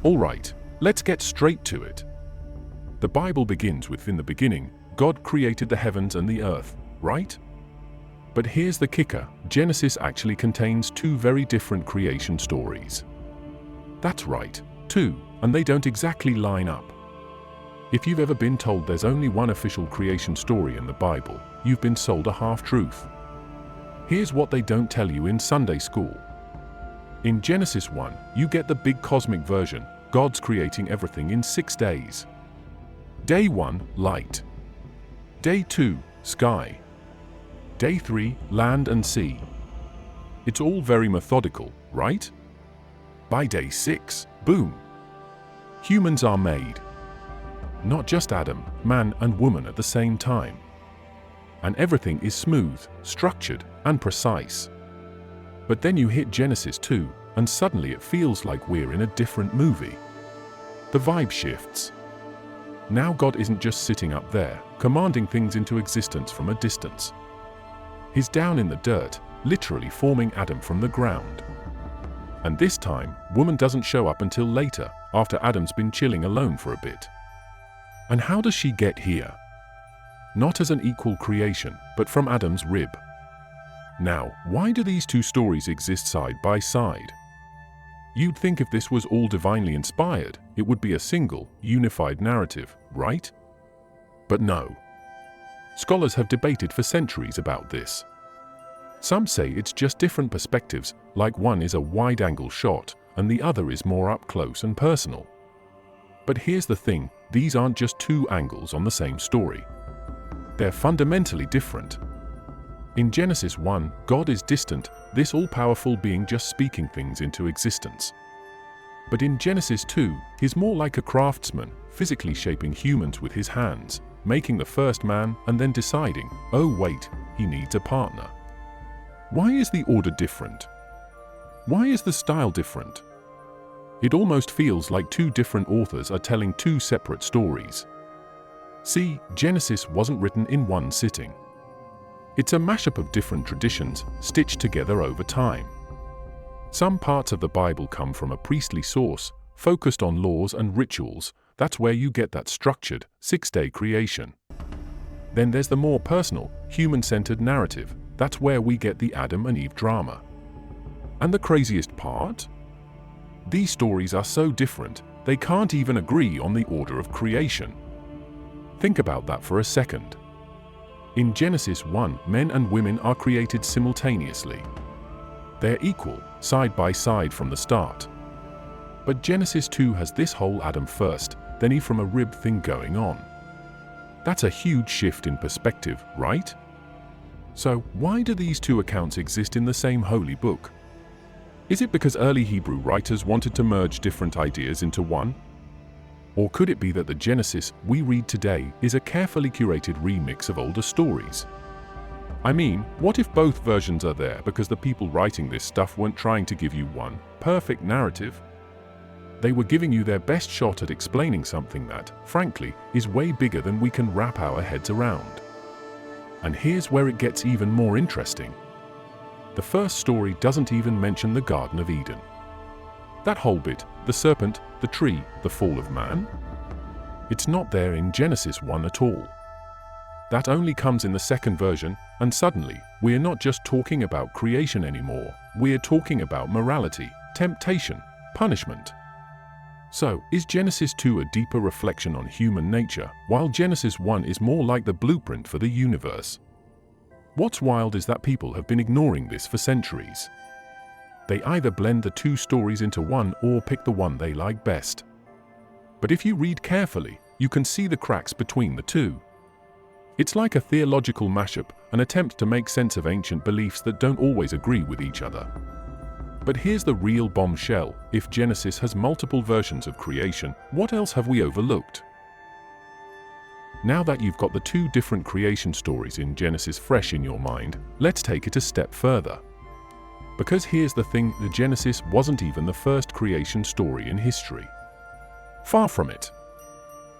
Alright, let's get straight to it. The Bible begins with, "In the beginning, God created the heavens and the earth," right? But here's the kicker: Genesis actually contains two very different creation stories. That's right, two, and they don't exactly line up. If you've ever been told there's only one official creation story in the Bible, you've been sold a half-truth. Here's what they don't tell you in Sunday school. In Genesis 1, you get the big cosmic version. God's creating everything in 6 days. Day 1, light. Day 2, sky. Day 3, land and sea. It's all very methodical, right? By day 6, boom! Humans are made. Not just Adam, man and woman at the same time. And everything is smooth, structured, and precise. But then you hit Genesis 2, and suddenly it feels like we're in a different movie. The vibe shifts. Now God isn't just sitting up there, commanding things into existence from a distance. He's down in the dirt, literally forming Adam from the ground. And this time, woman doesn't show up until later, after Adam's been chilling alone for a bit. And how does she get here? Not as an equal creation, but from Adam's rib. Now, why do these two stories exist side by side? You'd think if this was all divinely inspired, it would be a single, unified narrative, right? But no. Scholars have debated for centuries about this. Some say it's just different perspectives, like one is a wide-angle shot, and the other is more up-close and personal. But here's the thing, these aren't just two angles on the same story. They're fundamentally different. In Genesis 1, God is distant, this all-powerful being just speaking things into existence. But in Genesis 2, he's more like a craftsman, physically shaping humans with his hands, making the first man and then deciding, oh wait, he needs a partner. Why is the order different? Why is the style different? It almost feels like two different authors are telling two separate stories. See, Genesis wasn't written in one sitting. It's a mashup of different traditions, stitched together over time. Some parts of the Bible come from a priestly source, focused on laws and rituals. That's where you get that structured, 6-day creation. Then there's the more personal, human-centered narrative. That's where we get the Adam and Eve drama. And the craziest part? These stories are so different, they can't even agree on the order of creation. Think about that for a second. In Genesis 1, men and women are created simultaneously. They're equal, side by side from the start. But Genesis 2 has this whole Adam first, then Eve from a rib thing going on. That's a huge shift in perspective, right? So, why do these two accounts exist in the same holy book? Is it because early Hebrew writers wanted to merge different ideas into one? Or could it be that the Genesis we read today is a carefully curated remix of older stories? I mean, what if both versions are there because the people writing this stuff weren't trying to give you one perfect narrative? They were giving you their best shot at explaining something that, frankly, is way bigger than we can wrap our heads around. And here's where it gets even more interesting. The first story doesn't even mention the Garden of Eden. That whole bit, the serpent, the tree, the fall of man? It's not there in Genesis 1 at all. That only comes in the second version, and suddenly, we're not just talking about creation anymore, we're talking about morality, temptation, punishment. So, is Genesis 2 a deeper reflection on human nature, while Genesis 1 is more like the blueprint for the universe? What's wild is that people have been ignoring this for centuries. They either blend the two stories into one or pick the one they like best. But if you read carefully, you can see the cracks between the two. It's like a theological mashup, an attempt to make sense of ancient beliefs that don't always agree with each other. But here's the real bombshell: if Genesis has multiple versions of creation, what else have we overlooked? Now that you've got the two different creation stories in Genesis fresh in your mind, let's take it a step further. Because here's the thing, the Genesis wasn't even the first creation story in history. Far from it.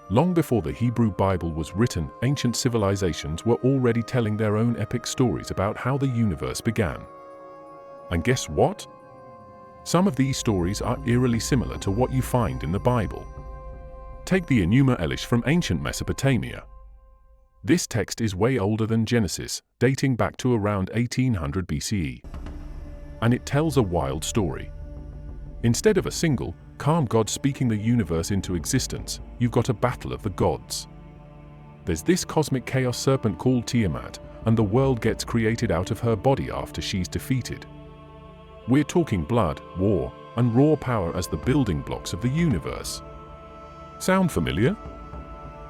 Long before the Hebrew Bible was written, ancient civilizations were already telling their own epic stories about how the universe began. And guess what? Some of these stories are eerily similar to what you find in the Bible. Take the Enuma Elish from ancient Mesopotamia. This text is way older than Genesis, dating back to around 1800 BCE. And it tells a wild story. Instead of a single, calm God speaking the universe into existence, you've got a battle of the gods. There's this cosmic chaos serpent called Tiamat, and the world gets created out of her body after she's defeated. We're talking blood, war, and raw power as the building blocks of the universe. Sound familiar?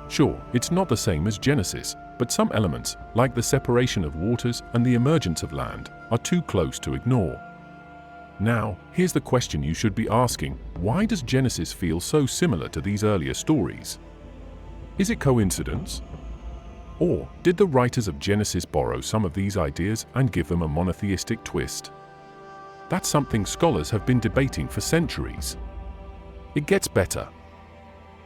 Sure, it's not the same as Genesis, but some elements, like the separation of waters and the emergence of land, are too close to ignore. Now, here's the question you should be asking: why does Genesis feel so similar to these earlier stories? Is it coincidence? Or did the writers of Genesis borrow some of these ideas and give them a monotheistic twist? That's something scholars have been debating for centuries. It gets better.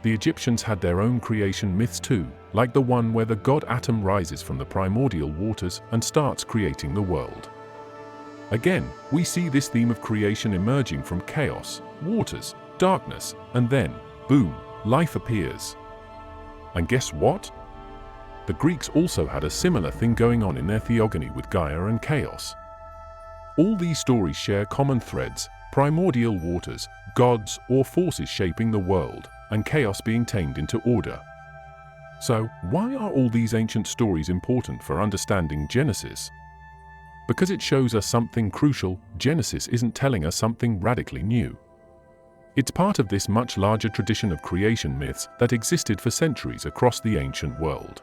The Egyptians had their own creation myths too, like the one where the god Atum rises from the primordial waters and starts creating the world. Again, we see this theme of creation emerging from chaos, waters, darkness, and then, boom, life appears. And guess what? The Greeks also had a similar thing going on in their theogony with Gaia and chaos. All these stories share common threads: primordial waters, gods or forces shaping the world, and chaos being tamed into order. So, why are all these ancient stories important for understanding Genesis? Because it shows us something crucial: Genesis isn't telling us something radically new. It's part of this much larger tradition of creation myths that existed for centuries across the ancient world.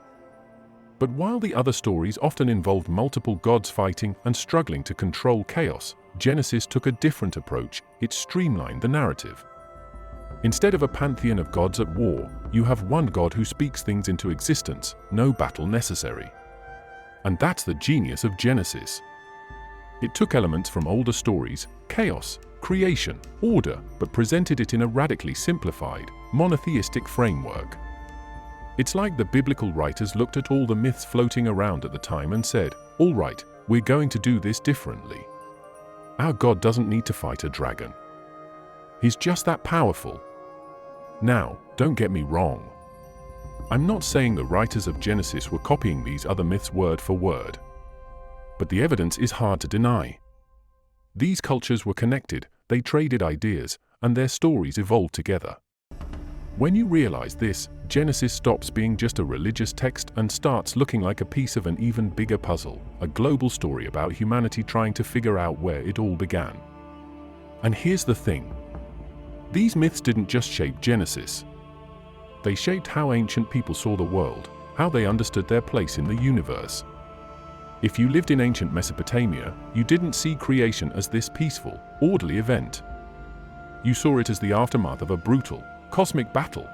But while the other stories often involved multiple gods fighting and struggling to control chaos, Genesis took a different approach. It streamlined the narrative. Instead of a pantheon of gods at war, you have one god who speaks things into existence, no battle necessary. And that's the genius of Genesis. It took elements from older stories, chaos, creation, order, but presented it in a radically simplified, monotheistic framework. It's like the biblical writers looked at all the myths floating around at the time and said, "All right, we're going to do this differently. Our God doesn't need to fight a dragon. He's just that powerful." Now, don't get me wrong. I'm not saying the writers of Genesis were copying these other myths word for word. But the evidence is hard to deny. These cultures were connected, they traded ideas, and their stories evolved together. When you realize this, Genesis stops being just a religious text and starts looking like a piece of an even bigger puzzle, a global story about humanity trying to figure out where it all began. And here's the thing. These myths didn't just shape Genesis. They shaped how ancient people saw the world, how they understood their place in the universe. If you lived in ancient Mesopotamia, you didn't see creation as this peaceful, orderly event. You saw it as the aftermath of a brutal, cosmic battle.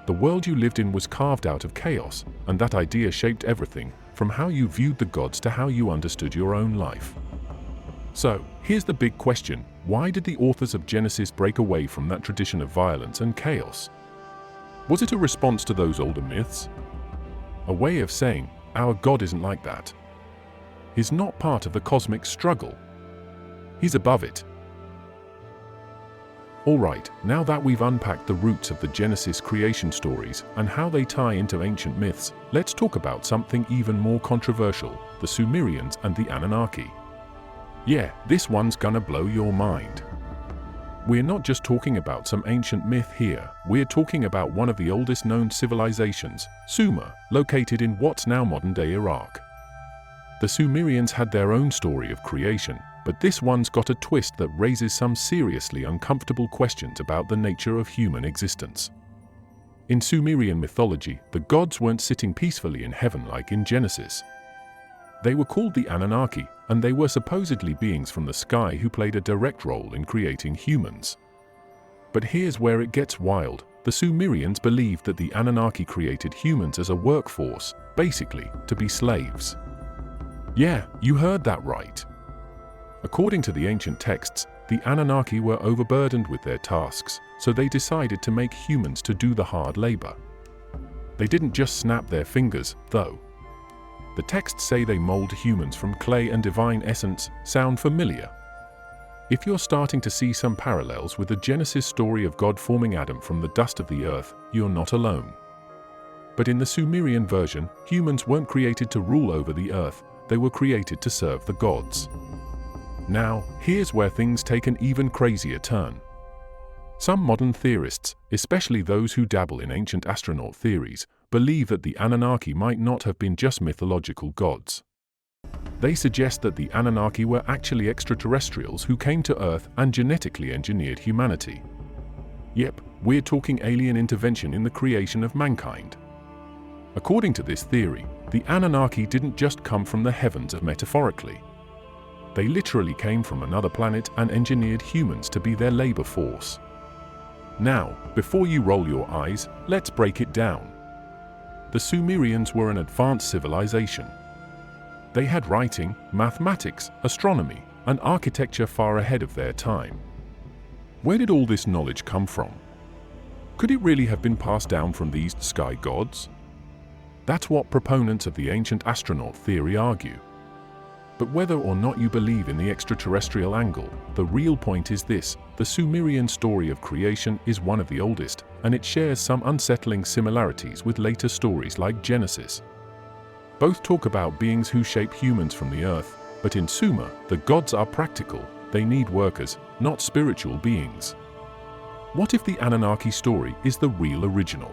The world you lived in was carved out of chaos, and that idea shaped everything, from how you viewed the gods to how you understood your own life. So, here's the big question: why did the authors of Genesis break away from that tradition of violence and chaos? Was it a response to those older myths? A way of saying, our God isn't like that. He's not part of the cosmic struggle. He's above it. Alright, now that we've unpacked the roots of the Genesis creation stories and how they tie into ancient myths, let's talk about something even more controversial: the Sumerians and the Anunnaki. Yeah, this one's gonna blow your mind. We're not just talking about some ancient myth here, we're talking about one of the oldest known civilizations, Sumer, located in what's now modern-day Iraq. The Sumerians had their own story of creation, but this one's got a twist that raises some seriously uncomfortable questions about the nature of human existence. In Sumerian mythology, the gods weren't sitting peacefully in heaven like in Genesis. They were called the Anunnaki, and they were supposedly beings from the sky who played a direct role in creating humans. But here's where it gets wild. The Sumerians believed that the Anunnaki created humans as a workforce, basically, to be slaves. Yeah, you heard that right. According to the ancient texts, the Anunnaki were overburdened with their tasks, so they decided to make humans to do the hard labor. They didn't just snap their fingers, though. The texts say they mold humans from clay and divine essence. Sound familiar? If you're starting to see some parallels with the Genesis story of God forming Adam from the dust of the earth, you're not alone. But in the Sumerian version, humans weren't created to rule over the earth, they were created to serve the gods. Now, here's where things take an even crazier turn. Some modern theorists, especially those who dabble in ancient astronaut theories, believe that the Anunnaki might not have been just mythological gods. They suggest that the Anunnaki were actually extraterrestrials who came to Earth and genetically engineered humanity. Yep, we're talking alien intervention in the creation of mankind. According to this theory, the Anunnaki didn't just come from the heavens metaphorically. They literally came from another planet and engineered humans to be their labor force. Now, before you roll your eyes, let's break it down. The Sumerians were an advanced civilization. They had writing, mathematics, astronomy, and architecture far ahead of their time. Where did all this knowledge come from? Could it really have been passed down from these sky gods? That's what proponents of the ancient astronaut theory argue. But whether or not you believe in the extraterrestrial angle, the real point is this: the Sumerian story of creation is one of the oldest, and it shares some unsettling similarities with later stories like Genesis. Both talk about beings who shape humans from the earth, but in Sumer, the gods are practical, they need workers, not spiritual beings. What if the Anunnaki story is the real original?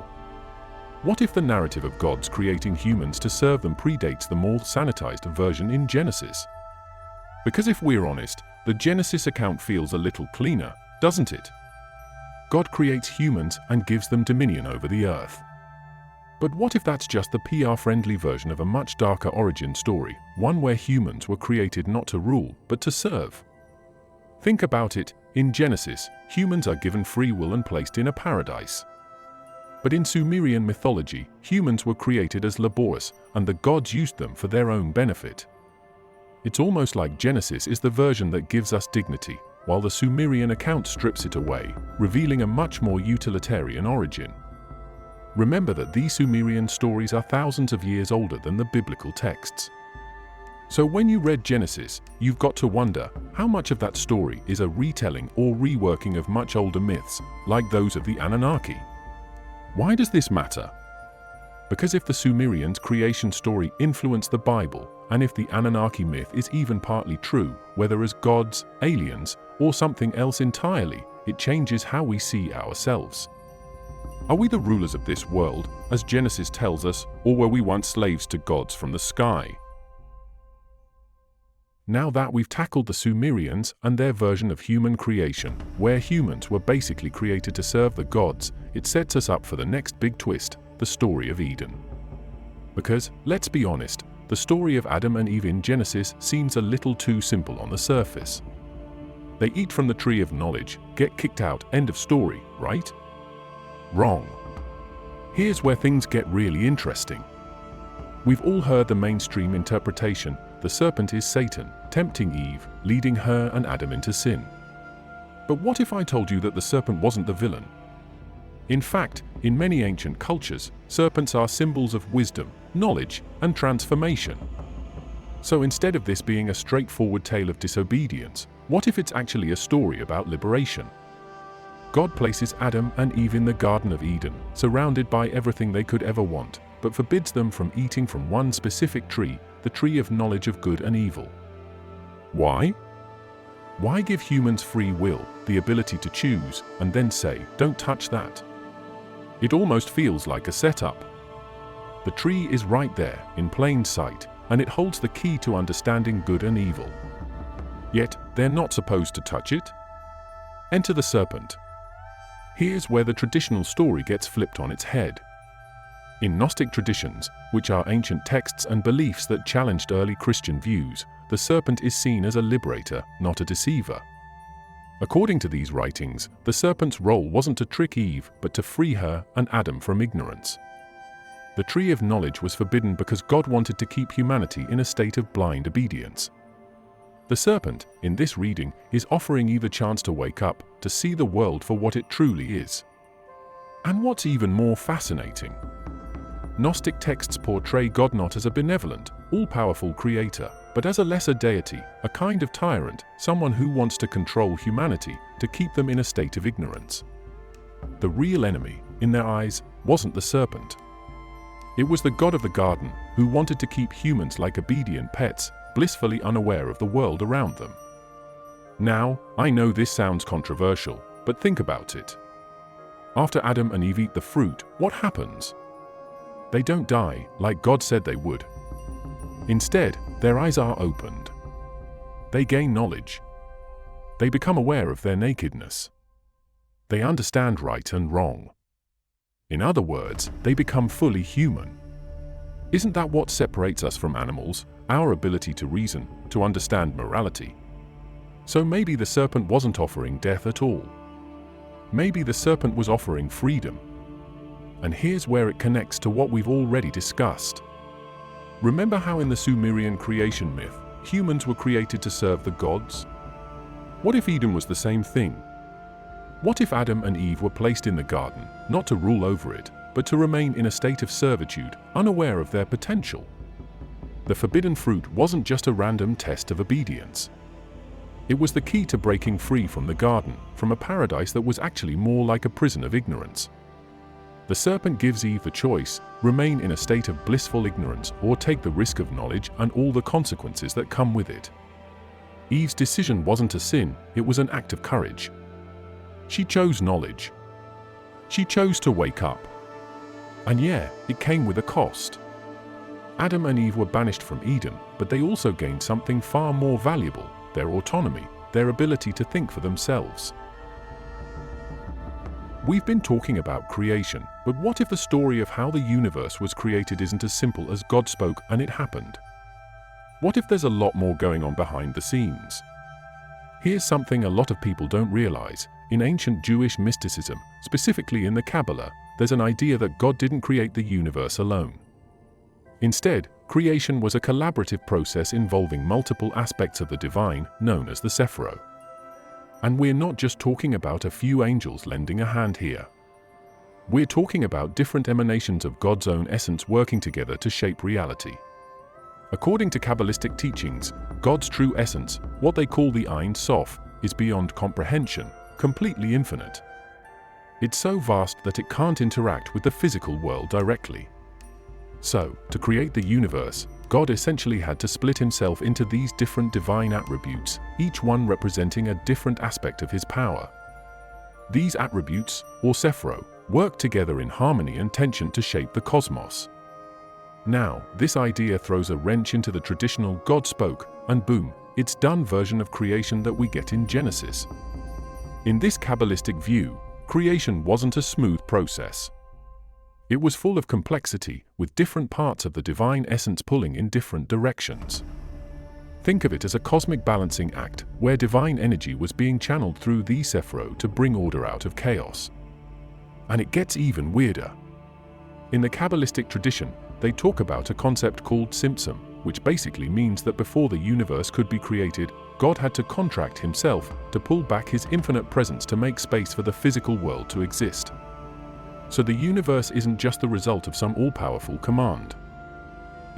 What if the narrative of gods creating humans to serve them predates the more sanitized version in Genesis? Because if we're honest, the Genesis account feels a little cleaner, doesn't it? God creates humans and gives them dominion over the earth. But what if that's just the PR-friendly version of a much darker origin story, one where humans were created not to rule, but to serve? Think about it, in Genesis, humans are given free will and placed in a paradise. But in Sumerian mythology, humans were created as laborious, and the gods used them for their own benefit. It's almost like Genesis is the version that gives us dignity, while the Sumerian account strips it away, revealing a much more utilitarian origin. Remember that these Sumerian stories are thousands of years older than the biblical texts. So when you read Genesis, you've got to wonder how much of that story is a retelling or reworking of much older myths, like those of the Anunnaki. Why does this matter? Because if the Sumerians' creation story influenced the Bible, and if the Anunnaki myth is even partly true, whether as gods, aliens, or something else entirely, it changes how we see ourselves. Are we the rulers of this world, as Genesis tells us, or were we once slaves to gods from the sky? Now that we've tackled the Sumerians and their version of human creation, where humans were basically created to serve the gods, it sets us up for the next big twist, the story of Eden. Because, let's be honest, the story of Adam and Eve in Genesis seems a little too simple on the surface. They eat from the tree of knowledge, get kicked out, end of story, right? Wrong. Here's where things get really interesting. We've all heard the mainstream interpretation: the serpent is Satan, tempting Eve, leading her and Adam into sin. But what if I told you that the serpent wasn't the villain? In fact, in many ancient cultures, serpents are symbols of wisdom, knowledge, and transformation. So instead of this being a straightforward tale of disobedience, what if it's actually a story about liberation? God places Adam and Eve in the Garden of Eden, surrounded by everything they could ever want, but forbids them from eating from one specific tree, the tree of knowledge of good and evil. Why? Why give humans free will, the ability to choose, and then say, "Don't touch that"? It almost feels like a setup. The tree is right there, in plain sight, and it holds the key to understanding good and evil. Yet, they're not supposed to touch it? Enter the serpent. Here's where the traditional story gets flipped on its head. In Gnostic traditions, which are ancient texts and beliefs that challenged early Christian views, the serpent is seen as a liberator, not a deceiver. According to these writings, the serpent's role wasn't to trick Eve, but to free her and Adam from ignorance. The tree of knowledge was forbidden because God wanted to keep humanity in a state of blind obedience. The serpent, in this reading, is offering Eve a chance to wake up, to see the world for what it truly is. And what's even more fascinating, Gnostic texts portray God not as a benevolent, all-powerful creator, but as a lesser deity, a kind of tyrant, someone who wants to control humanity to keep them in a state of ignorance. The real enemy, in their eyes, wasn't the serpent. It was the god of the garden who wanted to keep humans like obedient pets, blissfully unaware of the world around them. Now, I know this sounds controversial, but think about it. After Adam and Eve eat the fruit, what happens? They don't die, like God said they would. Instead, their eyes are opened. They gain knowledge. They become aware of their nakedness. They understand right and wrong. In other words, they become fully human. Isn't that what separates us from animals, our ability to reason, to understand morality? So maybe the serpent wasn't offering death at all. Maybe the serpent was offering freedom. And here's where it connects to what we've already discussed. Remember how in the Sumerian creation myth, humans were created to serve the gods? What if Eden was the same thing? What if Adam and Eve were placed in the garden, not to rule over it, but to remain in a state of servitude, unaware of their potential? The forbidden fruit wasn't just a random test of obedience. It was the key to breaking free from the garden, from a paradise that was actually more like a prison of ignorance. The serpent gives Eve the choice: remain in a state of blissful ignorance or take the risk of knowledge and all the consequences that come with it. Eve's decision wasn't a sin, it was an act of courage. She chose knowledge. She chose to wake up. And yeah, it came with a cost. Adam and Eve were banished from Eden, but they also gained something far more valuable: their autonomy, their ability to think for themselves. We've been talking about creation, but what if the story of how the universe was created isn't as simple as God spoke and it happened? What if there's a lot more going on behind the scenes? Here's something a lot of people don't realize. In ancient Jewish mysticism, specifically in the Kabbalah, there's an idea that God didn't create the universe alone. Instead, creation was a collaborative process involving multiple aspects of the divine, known as the Sephirot. And we're not just talking about a few angels lending a hand here. We're talking about different emanations of God's own essence working together to shape reality. According to Cabalistic teachings, God's true essence, what they call the Ein Sof, is beyond comprehension, completely infinite. It's so vast that it can't interact with the physical world directly. So, to create the universe, God essentially had to split himself into these different divine attributes, each one representing a different aspect of his power. These attributes, or Sephirot, work together in harmony and tension to shape the cosmos. Now, this idea throws a wrench into the traditional God spoke, and boom, it's done version of creation that we get in Genesis. In this Kabbalistic view, creation wasn't a smooth process. It was full of complexity, with different parts of the divine essence pulling in different directions. Think of it as a cosmic balancing act, where divine energy was being channeled through the Sephirot to bring order out of chaos. And it gets even weirder. In the Kabbalistic tradition, they talk about a concept called Tzimtzum, which basically means that before the universe could be created, God had to contract himself to pull back his infinite presence to make space for the physical world to exist. So the universe isn't just the result of some all-powerful command.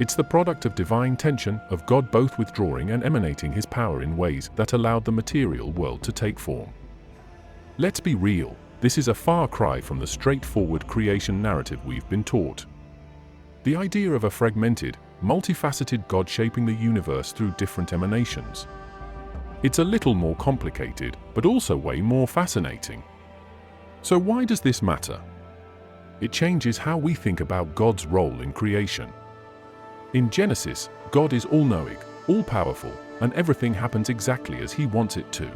It's the product of divine tension, of God both withdrawing and emanating his power in ways that allowed the material world to take form. Let's be real, this is a far cry from the straightforward creation narrative we've been taught. The idea of a fragmented, multifaceted God shaping the universe through different emanations. It's a little more complicated, but also way more fascinating. So why does this matter? It changes how we think about God's role in creation. In Genesis, God is all-knowing, all-powerful, and everything happens exactly as he wants it to.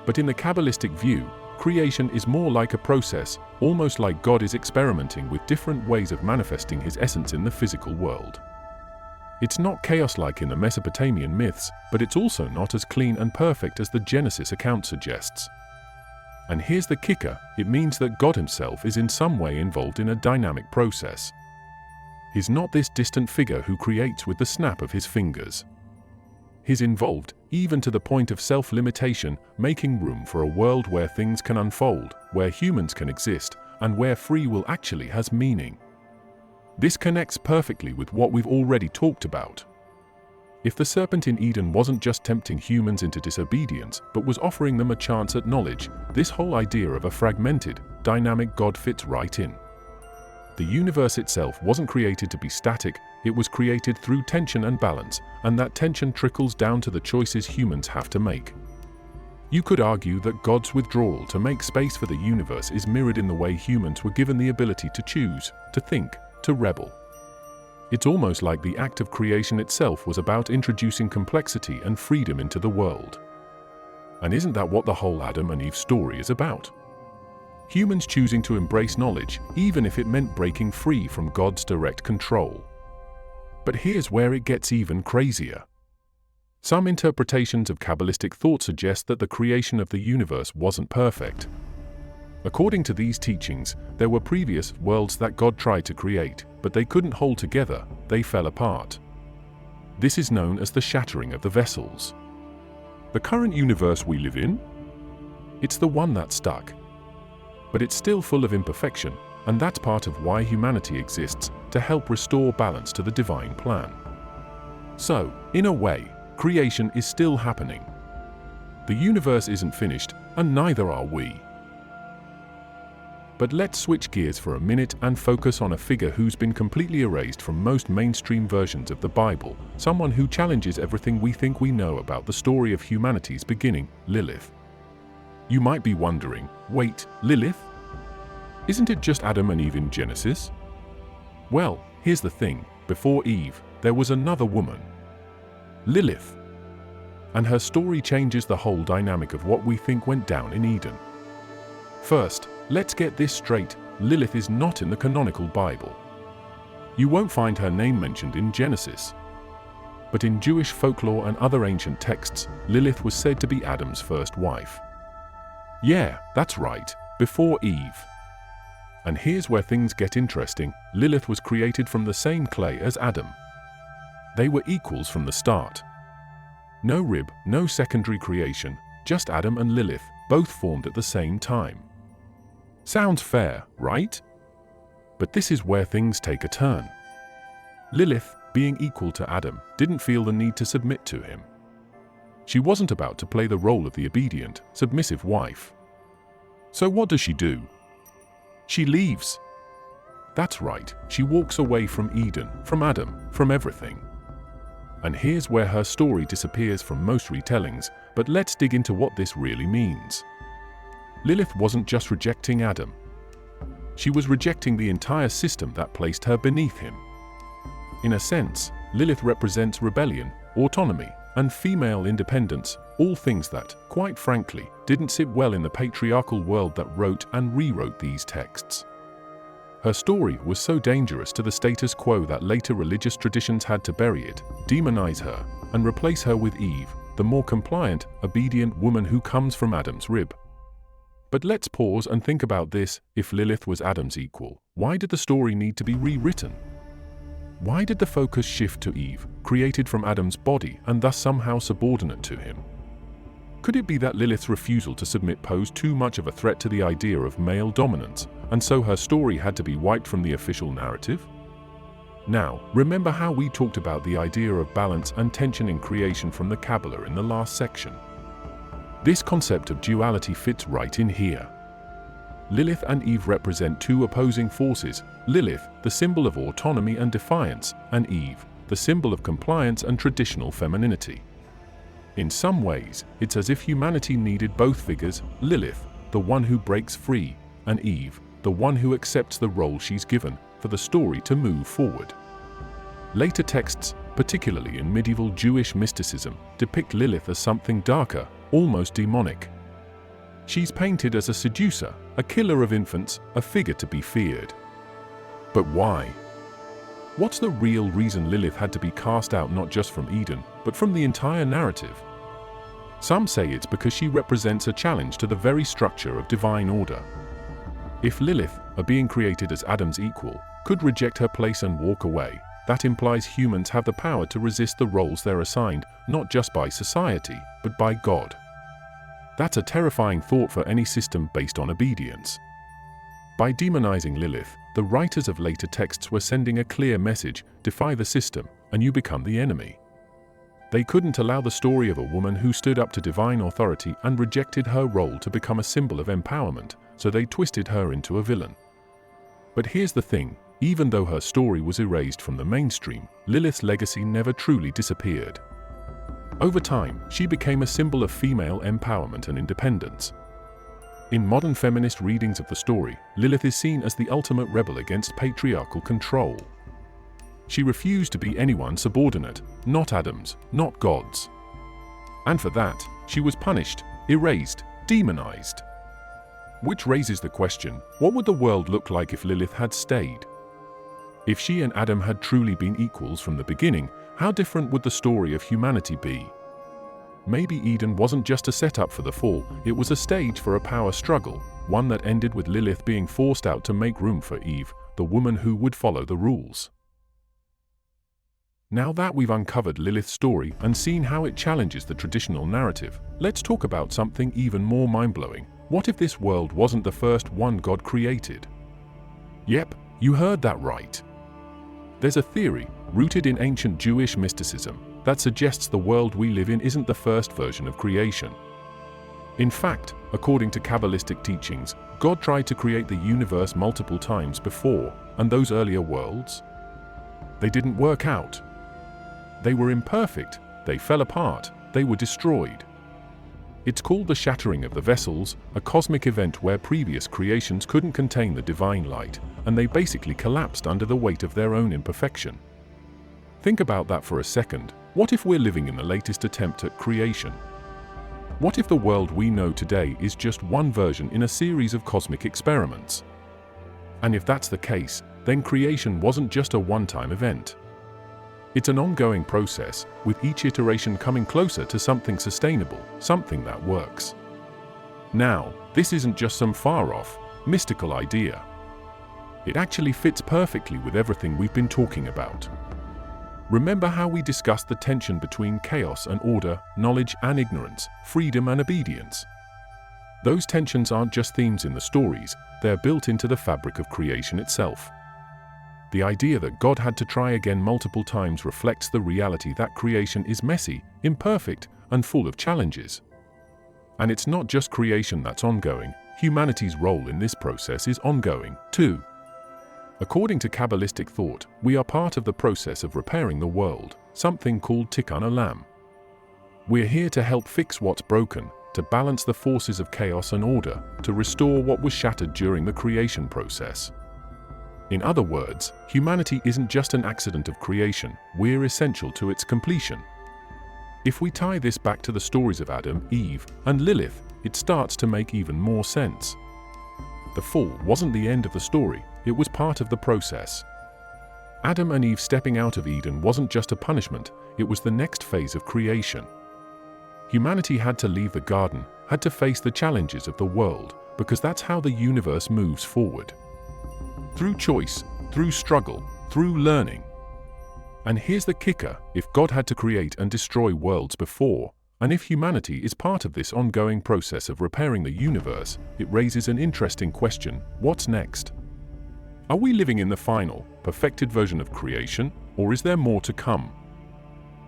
But in the Kabbalistic view, creation is more like a process, almost like God is experimenting with different ways of manifesting his essence in the physical world. It's not chaos-like in the Mesopotamian myths, but it's also not as clean and perfect as the Genesis account suggests. And here's the kicker, it means that God himself is in some way involved in a dynamic process. He's not this distant figure who creates with the snap of his fingers. He's involved, even to the point of self-limitation, making room for a world where things can unfold, where humans can exist, and where free will actually has meaning. This connects perfectly with what we've already talked about. If the serpent in Eden wasn't just tempting humans into disobedience, but was offering them a chance at knowledge, this whole idea of a fragmented, dynamic God fits right in. The universe itself wasn't created to be static, it was created through tension and balance, and that tension trickles down to the choices humans have to make. You could argue that God's withdrawal to make space for the universe is mirrored in the way humans were given the ability to choose, to think, to rebel. It's almost like the act of creation itself was about introducing complexity and freedom into the world. And isn't that what the whole Adam and Eve story is about? Humans choosing to embrace knowledge, even if it meant breaking free from God's direct control. But here's where it gets even crazier. Some interpretations of Cabalistic thought suggest that the creation of the universe wasn't perfect. According to these teachings, there were previous worlds that God tried to create, but they couldn't hold together, they fell apart. This is known as the shattering of the vessels. The current universe we live in? It's the one that's stuck. But it's still full of imperfection, and that's part of why humanity exists, to help restore balance to the divine plan. So, in a way, creation is still happening. The universe isn't finished, and neither are we. But let's switch gears for a minute and focus on a figure who's been completely erased from most mainstream versions of the Bible, someone who challenges everything we think we know about the story of humanity's beginning, Lilith. You might be wondering, wait, Lilith? Isn't it just Adam and Eve in Genesis? Well, here's the thing, before Eve, there was another woman, Lilith. And her story changes the whole dynamic of what we think went down in Eden. First, let's get this straight, Lilith is not in the canonical Bible. You won't find her name mentioned in Genesis. But in Jewish folklore and other ancient texts, Lilith was said to be Adam's first wife. Yeah, that's right, before Eve. And here's where things get interesting, Lilith was created from the same clay as Adam. They were equals from the start. No rib, no secondary creation, just Adam and Lilith, both formed at the same time. Sounds fair, right? But this is where things take a turn. Lilith, being equal to Adam, didn't feel the need to submit to him. She wasn't about to play the role of the obedient, submissive wife. So what does she do? She leaves. That's right, she walks away from Eden, from Adam, from everything. And here's where her story disappears from most retellings, but let's dig into what this really means. Lilith wasn't just rejecting Adam. She was rejecting the entire system that placed her beneath him. In a sense, Lilith represents rebellion, autonomy, and female independence, all things that, quite frankly, didn't sit well in the patriarchal world that wrote and rewrote these texts. Her story was so dangerous to the status quo that later religious traditions had to bury it, demonize her, and replace her with Eve, the more compliant, obedient woman who comes from Adam's rib. But let's pause and think about this, if Lilith was Adam's equal, why did the story need to be rewritten? Why did the focus shift to Eve, created from Adam's body and thus somehow subordinate to him? Could it be that Lilith's refusal to submit posed too much of a threat to the idea of male dominance, and so her story had to be wiped from the official narrative? Now, remember how we talked about the idea of balance and tension in creation from the Kabbalah in the last section? This concept of duality fits right in here. Lilith and Eve represent two opposing forces, Lilith, the symbol of autonomy and defiance, and Eve, the symbol of compliance and traditional femininity. In some ways, it's as if humanity needed both figures, Lilith, the one who breaks free, and Eve, the one who accepts the role she's given, for the story to move forward. Later texts, particularly in medieval Jewish mysticism, depict Lilith as something darker, almost demonic. She's painted as a seducer, a killer of infants, a figure to be feared. But why? What's the real reason Lilith had to be cast out not just from Eden, but from the entire narrative? Some say it's because she represents a challenge to the very structure of divine order. If Lilith, a being created as Adam's equal, could reject her place and walk away, that implies humans have the power to resist the roles they're assigned, not just by society, but by God. That's a terrifying thought for any system based on obedience. By demonizing Lilith, the writers of later texts were sending a clear message: defy the system, and you become the enemy. They couldn't allow the story of a woman who stood up to divine authority and rejected her role to become a symbol of empowerment, so they twisted her into a villain. But here's the thing, even though her story was erased from the mainstream, Lilith's legacy never truly disappeared. Over time, she became a symbol of female empowerment and independence. In modern feminist readings of the story, Lilith is seen as the ultimate rebel against patriarchal control. She refused to be anyone's subordinate, not Adam's, not God's. And for that, she was punished, erased, demonized. Which raises the question, what would the world look like if Lilith had stayed? If she and Adam had truly been equals from the beginning, how different would the story of humanity be? Maybe Eden wasn't just a setup for the fall, it was a stage for a power struggle, one that ended with Lilith being forced out to make room for Eve, the woman who would follow the rules. Now that we've uncovered Lilith's story and seen how it challenges the traditional narrative, let's talk about something even more mind-blowing. What if this world wasn't the first one God created? Yep, you heard that right. There's a theory, rooted in ancient Jewish mysticism, that suggests the world we live in isn't the first version of creation. In fact, according to Cabalistic teachings, God tried to create the universe multiple times before, and those earlier worlds? They didn't work out. They were imperfect, they fell apart, they were destroyed. It's called the shattering of the vessels, a cosmic event where previous creations couldn't contain the divine light, and they basically collapsed under the weight of their own imperfection. Think about that for a second. What if we're living in the latest attempt at creation? What if the world we know today is just one version in a series of cosmic experiments? And if that's the case, then creation wasn't just a one-time event. It's an ongoing process, with each iteration coming closer to something sustainable, something that works. Now, this isn't just some far-off, mystical idea. It actually fits perfectly with everything we've been talking about. Remember how we discussed the tension between chaos and order, knowledge and ignorance, freedom and obedience? Those tensions aren't just themes in the stories, they're built into the fabric of creation itself. The idea that God had to try again multiple times reflects the reality that creation is messy, imperfect, and full of challenges. And it's not just creation that's ongoing, humanity's role in this process is ongoing, too. According to Cabalistic thought, we are part of the process of repairing the world, something called tikkun olam. We're here to help fix what's broken, to balance the forces of chaos and order, to restore what was shattered during the creation process. In other words, humanity isn't just an accident of creation, we're essential to its completion. If we tie this back to the stories of Adam, Eve, and Lilith, it starts to make even more sense. The fall wasn't the end of the story, it was part of the process. Adam and Eve stepping out of Eden wasn't just a punishment, it was the next phase of creation. Humanity had to leave the garden, had to face the challenges of the world, because that's how the universe moves forward. Through choice, through struggle, through learning. And here's the kicker, if God had to create and destroy worlds before, and if humanity is part of this ongoing process of repairing the universe, it raises an interesting question: what's next? Are we living in the final, perfected version of creation, or is there more to come?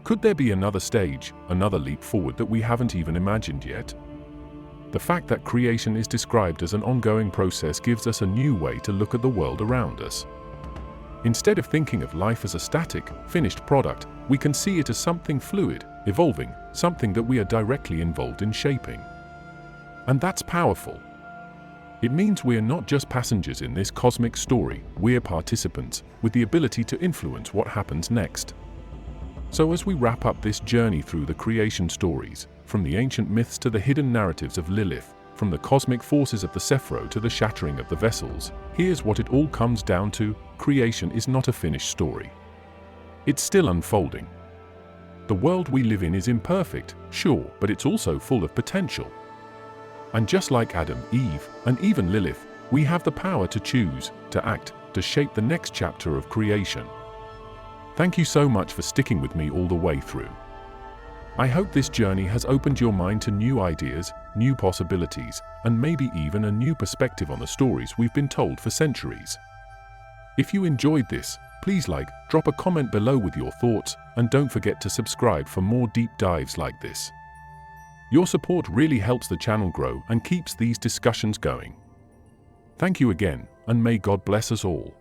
Could there be another stage, another leap forward that we haven't even imagined yet? The fact that creation is described as an ongoing process gives us a new way to look at the world around us. Instead of thinking of life as a static, finished product, we can see it as something fluid, evolving, something that we are directly involved in shaping. And that's powerful. It means we are not just passengers in this cosmic story, we're participants, with the ability to influence what happens next. So as we wrap up this journey through the creation stories, from the ancient myths to the hidden narratives of Lilith, from the cosmic forces of the Sephiro to the shattering of the vessels, here's what it all comes down to: creation is not a finished story. It's still unfolding. The world we live in is imperfect, sure, but it's also full of potential. And just like Adam, Eve, and even Lilith, we have the power to choose, to act, to shape the next chapter of creation. Thank you so much for sticking with me all the way through. I hope this journey has opened your mind to new ideas, new possibilities, and maybe even a new perspective on the stories we've been told for centuries. If you enjoyed this, Please like, drop a comment below with your thoughts, and don't forget to subscribe for more deep dives like this. Your support really helps the channel grow and keeps these discussions going. Thank you again, and may God bless us all.